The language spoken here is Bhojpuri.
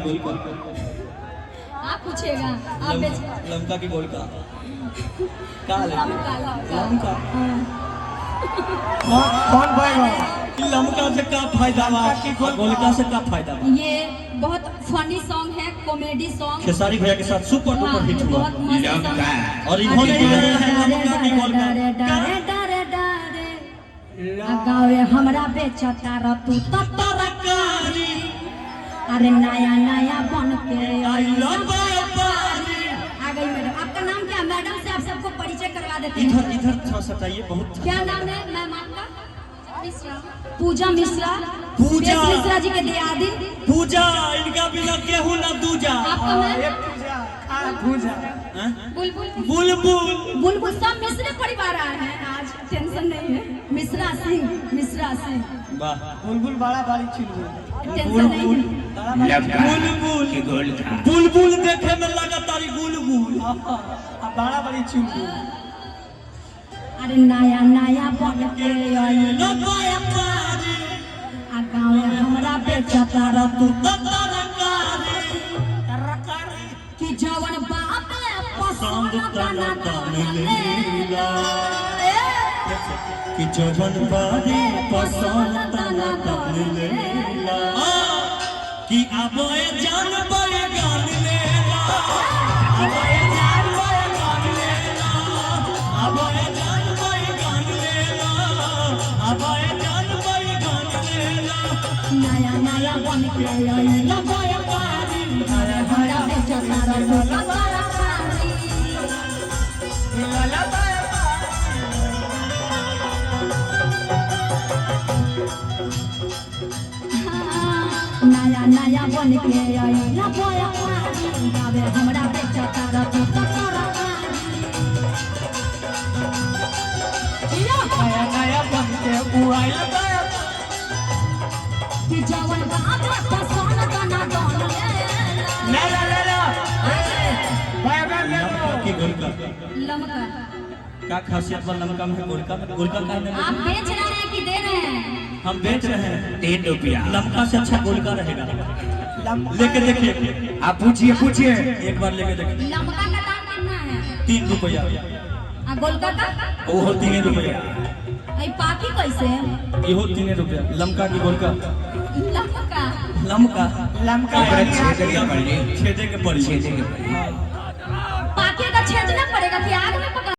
गोलका? आप पूछेगा आप लमका की गोलका? का लमका कौन पाएगा? लमका से का फायदा बा कि गोलका से का फायदा बा? ये बहुत फनी सॉन्ग है, कॉमेडी सॉन्ग। खेसारी भैया के साथ सुपर डुपर हिट हुआ बहुत मस्त सॉन्ग है। और इन्होंने ही गाया है लमका की गोलका। गावे हमरा बेचता र तू तो तरकारी, अरे नया नया बन के आई व्यापारी। आ गई मैडम, आपका नाम क्या? मैडम से आप सबको परिचय करवा देते हैं। इधर इधर थोड़ा सा चाहिए बहुत। क्या नाम है मैम आपका? पूजा मिश्रा। पूजा मिश्रा जी के दियादी। पूजा, इनका बिना गेहूं ना दूजा। आपका मैम? बुलबुल। बुलबुल बुलबुल सब मिश्रा परिवार आए हैं आज, टेंशन नहीं है। मिश्रा सिंह, मिश्रा सिंह। वाह, बुलबुल बड़ा बारी चुलबुल। टेंशन नहीं है। बुलबुल बुलबुल देखे में लगा तारी बुलबुल। अब बड़ा बारी चुलबुल। अरे नया नया बन के आई व्यापारी, आ गाँव में हमरा बेचता र तू तो तरकारी, कि जवन बाप पसंद तना तन लेला, कि जवन बारी पसंद तना तन लेला, कि अब ए जान बड़े गान लेला, अब ए जान बड़े गान लेला, अब ए जान बड़े गान लेला, अब ए जान बड़े गान लेला। नया नया बन के आई व्यापारी, अरे हमरा बेचता र तू तो तरकारी। नया नया बन के आई व्यापारी, गावे हमरा बेचता र तू तो तरकारी। नया नया बन के उड़ाई कि जवन बाप पसंद तना तन लेला। ले लमका की गोलका लमका का खासियत बा? लमका में गोलका में गोलका का है? आप बेच रहे हैं कि दे रहे हैं? हम बेच रहे हैं। 3 रुपया। लमका से अच्छा गोलका रहेगा। लेके देखिए, आप पूछिए पूछिए। एक बार लेके देखिए। लमका का दाम कितना है? 3 रुपया। आ गोलका का? वो हो 3 रुपया। आई पाकी कैसे है? ये हो 3 रुपया। लमका की गोलका? लमका लमका लमका छेदे के पड़ी। छेदे के पड़ी। छेदे के पड़ी। पाकी का छेदना पड़ेगा कि आग में